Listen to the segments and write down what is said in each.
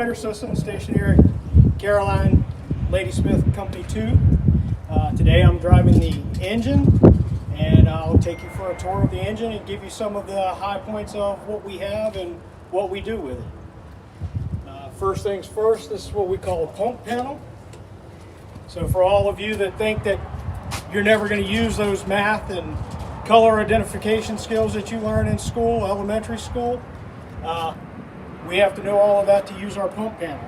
Firefighter System, stationed here at Caroline Ladysmith Company 2. Today I'm driving the engine, and I'll take you for a tour of the engine and give you some of the high points of what we have and what we do with it. First things first, this is what we call a pump panel. So for all of you that think that you're never going to use those math and color identification skills that you learn in school, elementary school, we have to know all of that to use our pump panel,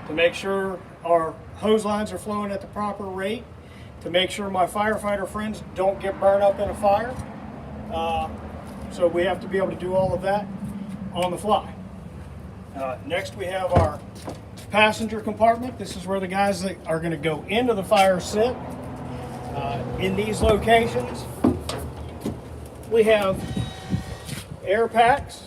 to make sure our hose lines are flowing at the proper rate, to make sure my firefighter friends don't get burned up in a fire. So we have to be able to do all of that on the fly. Next we have our passenger compartment. This is where the guys that are going to go into the fire sit. In these locations we have air packs.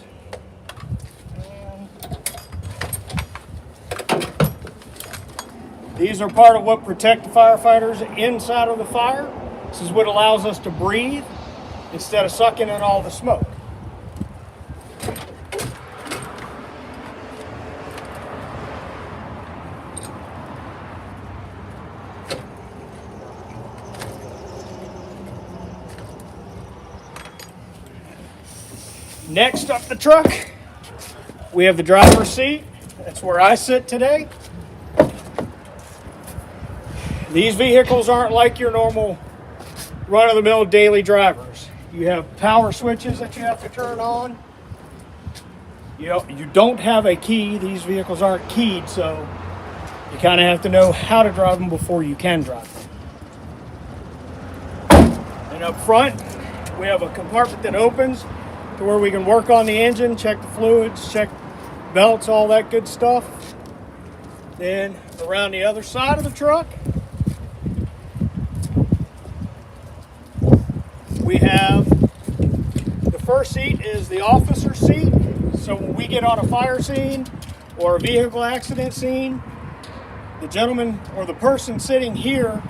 These are part of what protect the firefighters inside of the fire. This is what allows us to breathe instead of sucking in all the smoke. Next up the truck, we have the driver's seat. That's where I sit today. These vehicles aren't like your normal run-of-the-mill daily drivers. You have power switches that you have to turn on. You don't have a key. These vehicles aren't keyed, so you kind of have to know how to drive them before you can drive them. And up front, we have a compartment that opens to where we can work on the engine, check the fluids, check belts, all that good stuff. Then around the other side of the truck, we have the first seat is the officer seat. So when we get on a fire scene or a vehicle accident scene, the gentleman or the person sitting here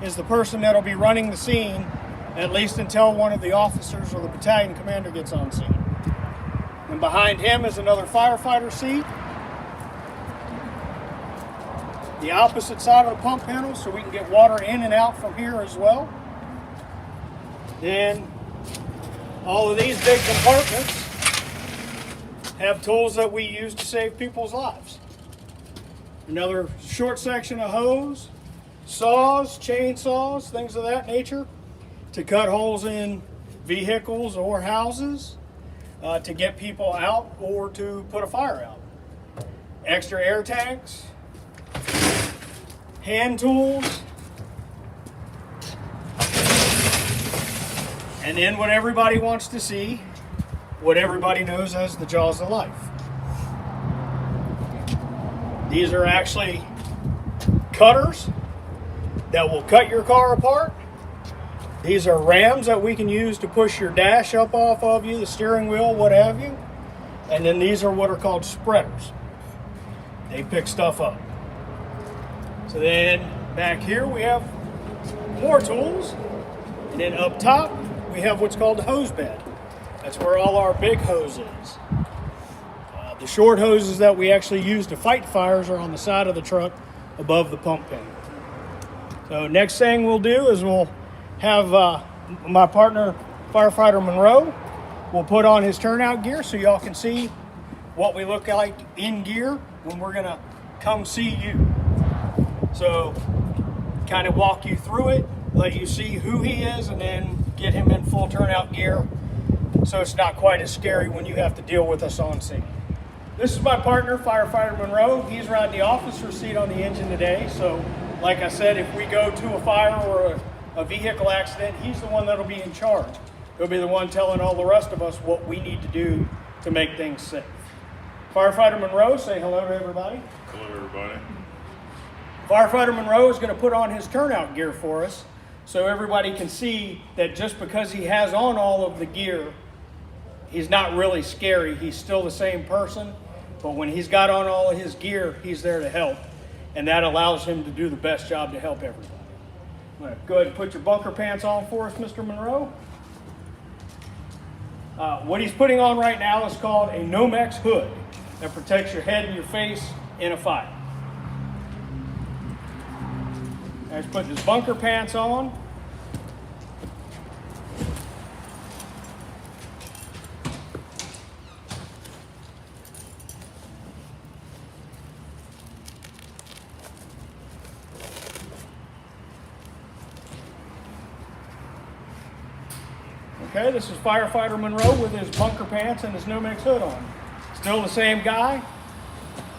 is the person that'll be running the scene, at least until one of the officers or the battalion commander gets on scene. And behind him is another firefighter seat. The opposite side of the pump panel, so we can get water in and out from here as well. Then all of these big compartments have tools that we use to save people's lives. Another short section of hose, saws, chainsaws, things of that nature, to cut holes in vehicles or houses, to get people out or to put a fire out. Extra air tanks, hand tools, and then what everybody wants to see, what everybody knows as the jaws of life. These are actually cutters that will cut your car apart. These are rams that we can use to push your dash up off of you, the steering wheel, what have you. And then these are what are called spreaders. They pick stuff up. So then back here we have more tools. And then up top we have what's called the hose bed. That's where all our big hose is. The short hoses that we actually use to fight fires are on the side of the truck above the pump panel. So next thing we'll do is we'll have my partner, Firefighter Monroe, will put on his turnout gear so y'all can see what we look like in gear when we're gonna come see you. So kind of walk you through it, let you see who he is, and then get him in full turnout gear so it's not quite as scary when you have to deal with us on scene. This is my partner, Firefighter Monroe. He's riding the officer seat on the engine today. So like I said, if we go to a fire or a vehicle accident, he's the one that'll be in charge. He'll be the one telling all the rest of us what we need to do to make things safe. Firefighter Monroe, say hello to everybody. Hello, everybody. Firefighter Monroe is going to put on his turnout gear for us so everybody can see that just because he has on all of the gear, he's not really scary. He's still the same person, but when he's got on all of his gear, he's there to help, and that allows him to do the best job to help everybody. Go ahead and put your bunker pants on for us, Mr. Monroe. What he's putting on right now is called a Nomex hood that protects your head and your face in a fire. Now he's putting his bunker pants on. Okay, this is Firefighter Monroe with his bunker pants and his Nomex hood on. Still the same guy,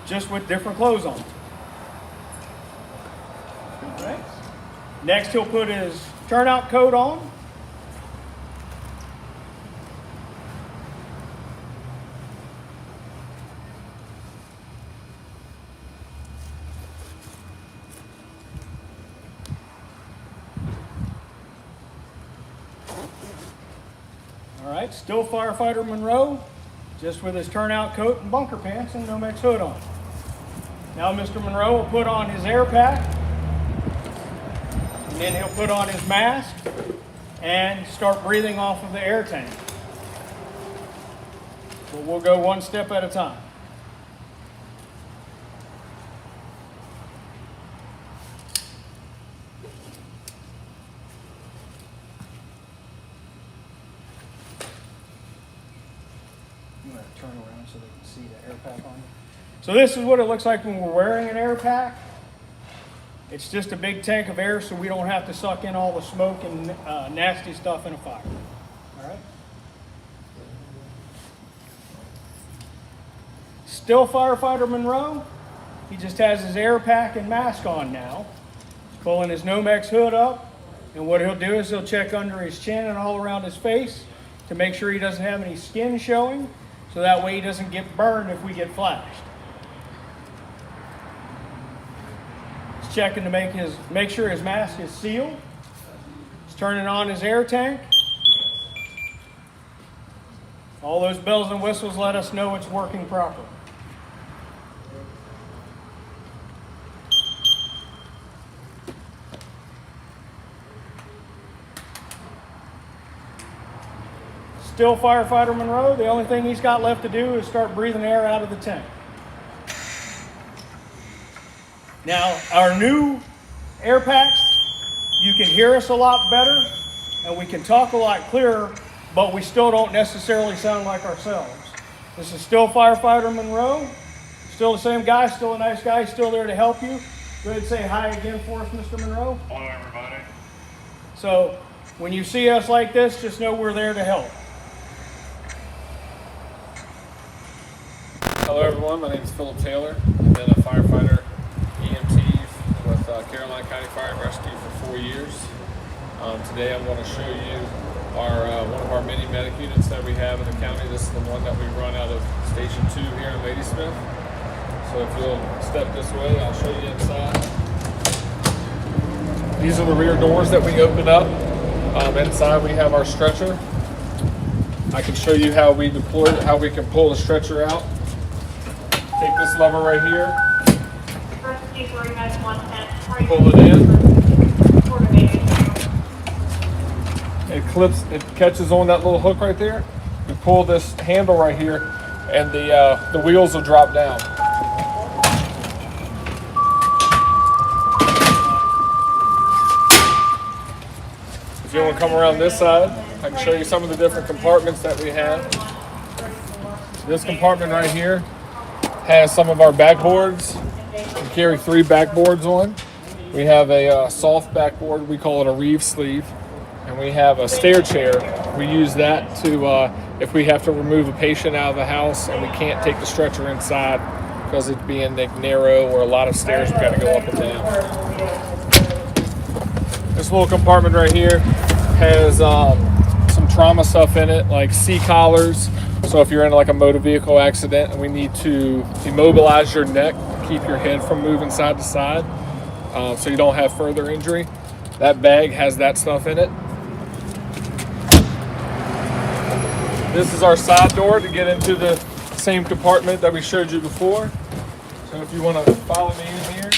just with different clothes on. Okay. Next, he'll put his turnout coat on. All right, still Firefighter Monroe, just with his turnout coat and bunker pants and Nomex hood on. Now Mr. Monroe will put on his air pack, and then he'll put on his mask and start breathing off of the air tank. But we'll go one step at a time. I'm going to turn around so they can see the air pack on you. So this is what it looks like when we're wearing an air pack. It's just a big tank of air so we don't have to suck in all the smoke and nasty stuff in a fire. All right. Still Firefighter Monroe. He just has his air pack and mask on now. He's pulling his Nomex hood up. And what he'll do is he'll check under his chin and all around his face to make sure he doesn't have any skin showing. So that way he doesn't get burned if we get flashed. He's checking to make sure his mask is sealed. He's turning on his air tank. All those bells and whistles let us know it's working properly. Still Firefighter Monroe. The only thing he's got left to do is start breathing air out of the tank. Now, our new air packs, you can hear us a lot better and we can talk a lot clearer, but we still don't necessarily sound like ourselves. This is still Firefighter Monroe. Still the same guy, still a nice guy, still there to help you. Go ahead and say hi again for us, Mr. Monroe. Hello, everybody. So, when you see us like this, just know we're there to help. Hello, everyone. My name is Philip Taylor. I've been a firefighter EMT with Caroline County Fire and Rescue for 4 years. Today, I'm going to show you one of our many medic units that we have in the county. This is the one that we run out of Station 2 here in Ladysmith. So if you'll step this way, I'll show you inside. These are the rear doors that we open up. Inside, we have our stretcher. I can show you how we deploy it, how we can pull the stretcher out. Take this lever right here, pull it in. It catches on that little hook right there. You pull this handle right here and the wheels will drop down. If you want to come around this side, I can show you some of the different compartments that we have. This compartment right here has some of our backboards. We carry 3 backboards on. We have a soft backboard, we call it a reeve sleeve, and we have a stair chair. We use that to, if we have to remove a patient out of the house and we can't take the stretcher inside because it's being narrow or a lot of stairs we got to go up and down. This little compartment right here has some trauma stuff in it, like C-collars. So if you're in like a motor vehicle accident and we need to immobilize your neck, keep your head from moving side to side, so you don't have further injury, that bag has that stuff in it. This is our side door to get into the same compartment that we showed you before. So if you want to follow me in here.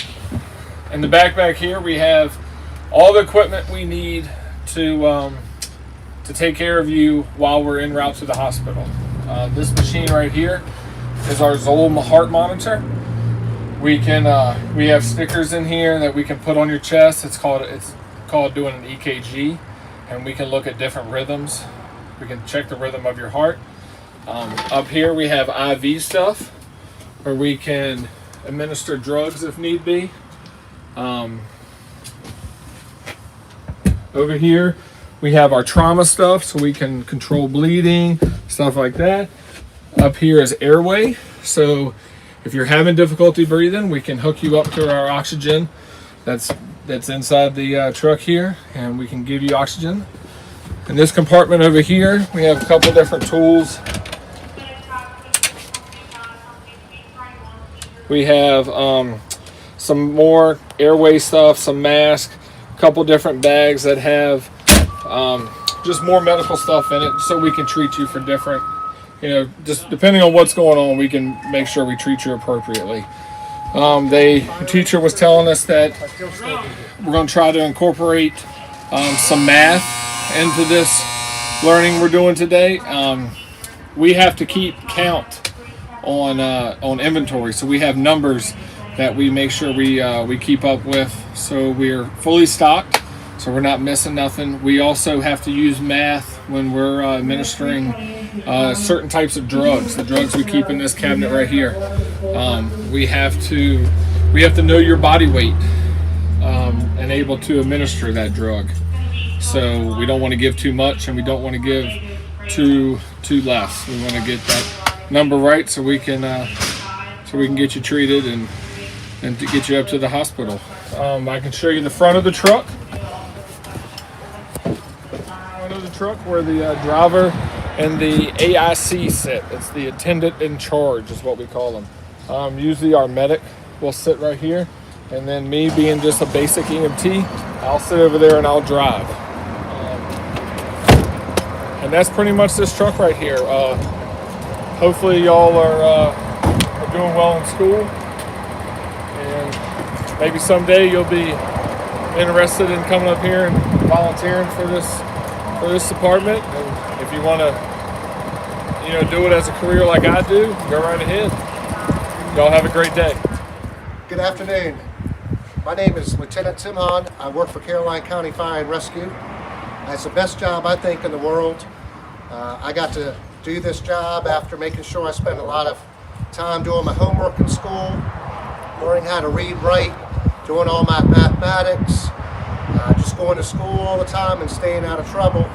In the backpack here, we have all the equipment we need to take care of you while we're en route to the hospital. This machine right here is our Zoll heart monitor. We have stickers in here that we can put on your chest. It's called doing an EKG, and we can look at different rhythms. We can check the rhythm of your heart. Up here we have IV stuff, where we can administer drugs if need be. Over here we have our trauma stuff, so we can control bleeding, stuff like that. Up here is airway, so if you're having difficulty breathing, we can hook you up to our oxygen that's inside the truck here, and we can give you oxygen. In this compartment over here, we have a couple different tools. We have some more airway stuff, some masks, a couple different bags that have just more medical stuff in it, so we can treat you for different, just depending on what's going on, we can make sure we treat you appropriately. The teacher was telling us that we're going to try to incorporate some math into this learning we're doing today. We have to keep count on inventory, so we have numbers that we make sure we keep up with, so we're fully stocked, so we're not missing nothing. We also have to use math when we're administering certain types of drugs. The drugs we keep in this cabinet right here. We have to know your body weight and able to administer that drug. So we don't want to give too much, and we don't want to give too less. We want to get that number right, so we can get you treated and to get you up to the hospital. I can show you the front of the truck. Where the driver and the AIC sit. It's the attendant in charge is what we call them. Usually our medic will sit right here, and then me being just a basic EMT, I'll sit over there and I'll drive. And that's pretty much this truck right here. Hopefully y'all are doing well in school, and maybe someday you'll be interested in coming up here and volunteering for this department. And if you want to do it as a career like I do, go right ahead. Y'all have a great day. Good afternoon. My name is Lieutenant Tim Hahn. I work for Caroline County Fire and Rescue. It's the best job I think in the world. I got to do this job after making sure I spent a lot of time doing my homework in school, learning how to read, write, doing all my mathematics, just going to school all the time and staying out of trouble,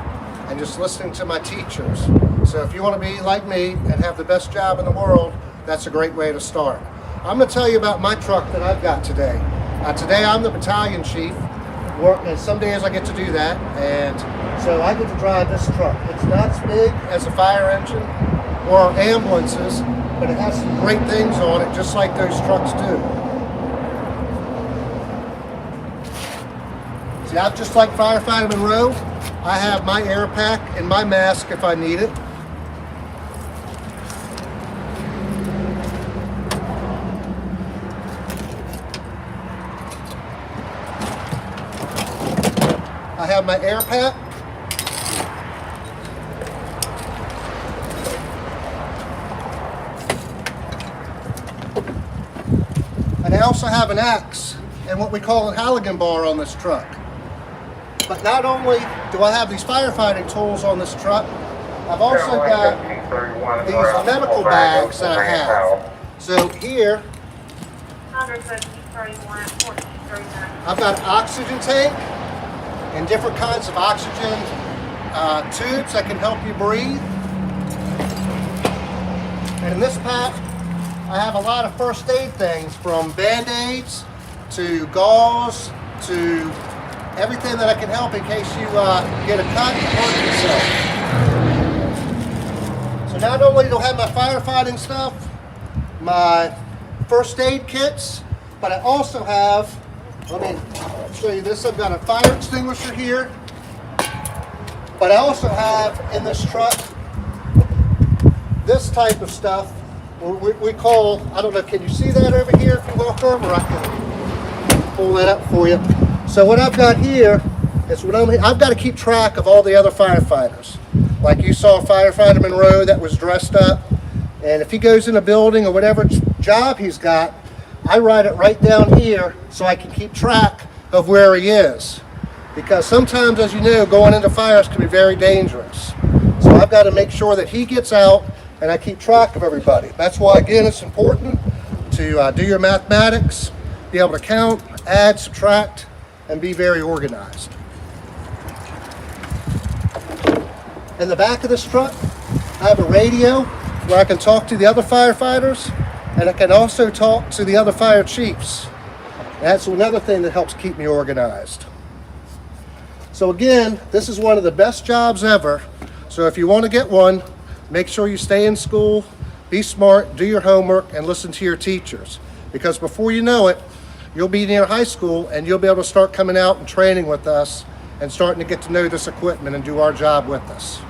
and just listening to my teachers. So if you want to be like me and have the best job in the world, that's a great way to start. I'm going to tell you about my truck that I've got today. Today I'm the battalion chief, and some days I get to do that, and so I get to drive this truck. It's not as big as a fire engine or ambulances, but it has some great things on it, just like those trucks do. See, I'm just like Firefighter Monroe. I have my air pack and my mask if I need it. I have my air pack. And I also have an axe and what we call a Halligan bar on this truck. But not only do I have these firefighting tools on this truck, I've also got these medical bags that I have. So here, I've got an oxygen tank and different kinds of oxygen tubes that can help you breathe. And in this pack, I have a lot of first aid things, from Band-Aids to gauze to everything that I can help in case you get a cut and hurt yourself. So not only do I have my firefighting stuff, my first aid kits, but I also have, let me show you this, I've got a fire extinguisher here, but I also have in this truck this type of stuff we call, I don't know, can you see that over here if you walk over? I can pull that up for you. So what I've got here is I've got to keep track of all the other firefighters. Like you saw Firefighter Monroe that was dressed up, and if he goes in a building or whatever job he's got, I write it right down here so I can keep track of where he is. Because sometimes, as you know, going into fires can be very dangerous. So I've got to make sure that he gets out and I keep track of everybody. That's why, again, it's important to do your mathematics, be able to count, add, subtract, and be very organized. In the back of this truck, I have a radio where I can talk to the other firefighters, and I can also talk to the other fire chiefs. That's another thing that helps keep me organized. So again, this is one of the best jobs ever. So if you want to get one, make sure you stay in school, be smart, do your homework, and listen to your teachers. Because before you know it, you'll be near high school and you'll be able to start coming out and training with us and starting to get to know this equipment and do our job with us.